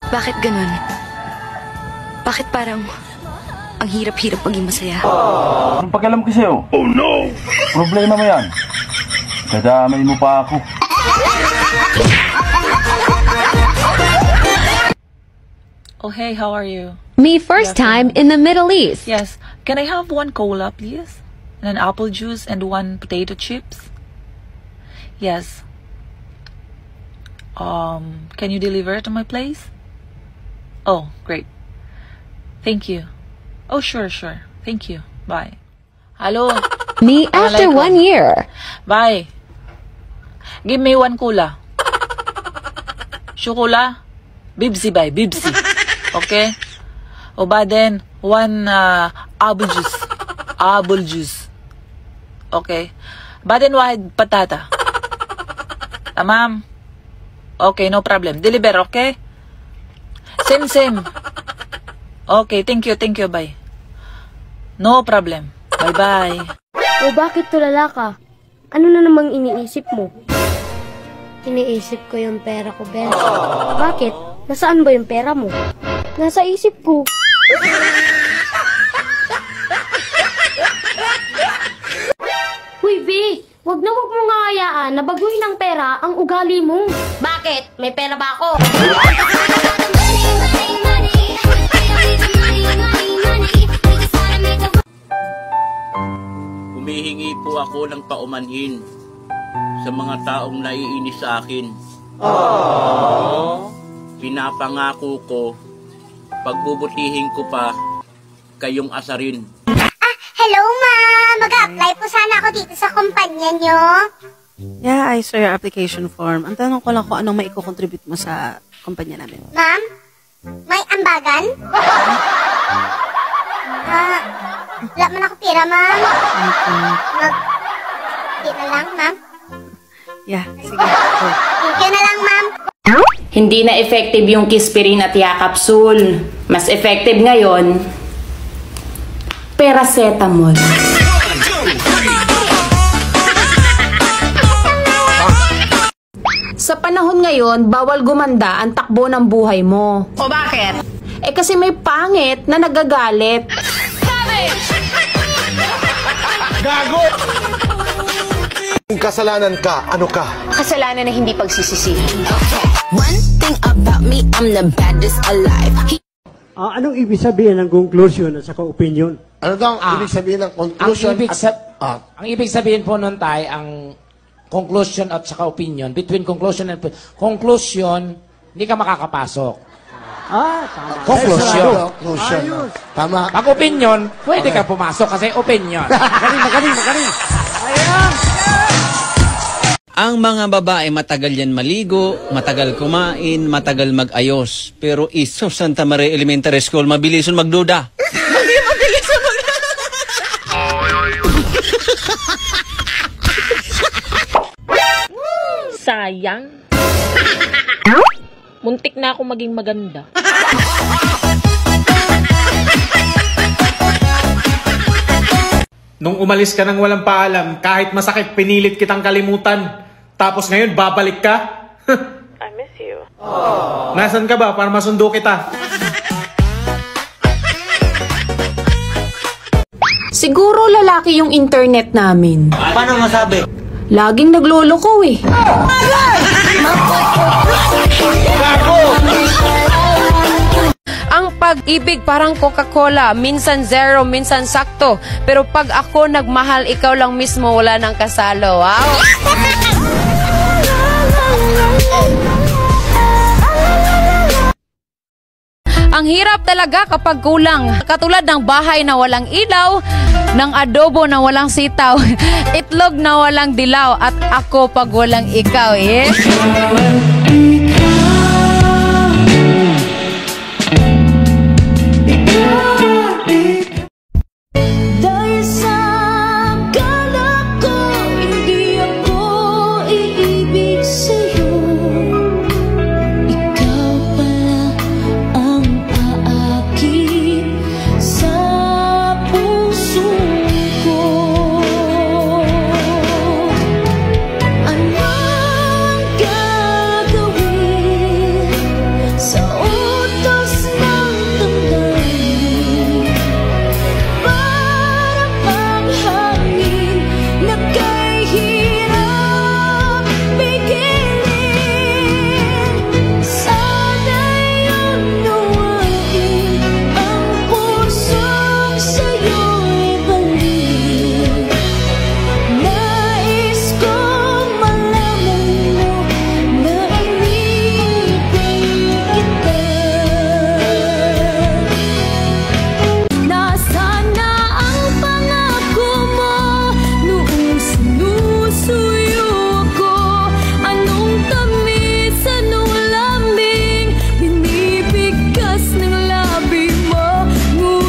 Bakit ganun? Bakit parang ang hirap-hirap maging masaya? Anong pakialam ko sa'yo? Oh no! Problema mo yan. Kadamay mo pa ako. Oh, hey, how are you? Me first time in the Middle East. Yes. Can I have one cola, please? And an apple juice and one potato chips? Yes. Can you deliver it to my place? Oh, great. Thank you. Oh, sure. Thank you. Bye. Hello? Me after 1 year. Bye. Give me one cola. Shukula? Bibsi, bye. Bibsi. Okay? O ba then, one apple juice. Apple juice. Okay? Ba then, wahid patata. Tamam? Okay, no problem. Deliver, okay? Same. Okay, thank you, bye. No problem. Bye-bye. O bakit tulala ka? Ano na namang iniisip mo? Iniisip ko yung pera ko, Ben. Bakit? Nasaan ba yung pera mo? Nasa isip ko. Huy, B! Wag mo nga hayaan na baguhin ng pera ang ugali mo. Bakit? May pera ba ako? Humihingi po ako ng paumanhin sa mga taong naiinis sa akin. Pinapangako ko, pagbubutihin ko pa, kayong asarin. Hello, ma'am! Mag-a-apply po sana ako dito sa kumpanya nyo. Yeah, I saw your application form. Ang tanong ko lang kung anong maiko-contribute mo sa kumpanya namin. Ma'am? May ambagan? Wala man ako pira, ma'am. Pira lang, ma'am. Yeah, sige. Oh. Thank you na lang, ma'am. Hindi na effective yung Kispirin at Yakapsul. Mas effective ngayon, Paracetamol. Sa panahon ngayon, bawal gumanda ang takbo ng buhay mo. O bakit? Eh kasi may pangit na nagagalit. Gago! Kung kasalanan ka, ano ka? Kasalanan na hindi pagsisisihan. One thing about me, I'm the baddest alive. Anong ibig sabihin ng conclusion at saka opinion? Ano daw ang ibig sabihin ng conclusion? Ang ibig sabihin po nun tayo, ang conclusion at saka opinion. Between conclusion and conclusion, hindi ka makakapasok. Tama. Conclusion. Tama. Pag opinion, pwede ka pumasok kasi opinion. Magaling. Ayan! Ang mga babae matagal yan maligo, matagal kumain, matagal mag-ayos. Pero iso Santa Maria Elementary School, mabilison magduda. Mabilison magduda. Sayang. Muntik na ako maging maganda. Nung umalis ka nang walang paalam, kahit masakit, pinilit kitang kalimutan. Tapos ngayon, babalik ka? I miss you. Nasaan ka ba para masundo kita? Siguro lalaki yung internet namin. Paano masabi? Laging nagloloko eh. Ang pag-ibig parang Coca-Cola, minsan zero, minsan sakto. Pero pag ako nagmahal, ikaw lang mismo, wala nang kasalo. Wow! Ang hirap talaga kapag kulang. Katulad ng bahay na walang ilaw, ng adobo na walang sitaw, itlog na walang dilaw, at ako pag walang ikaw, eh.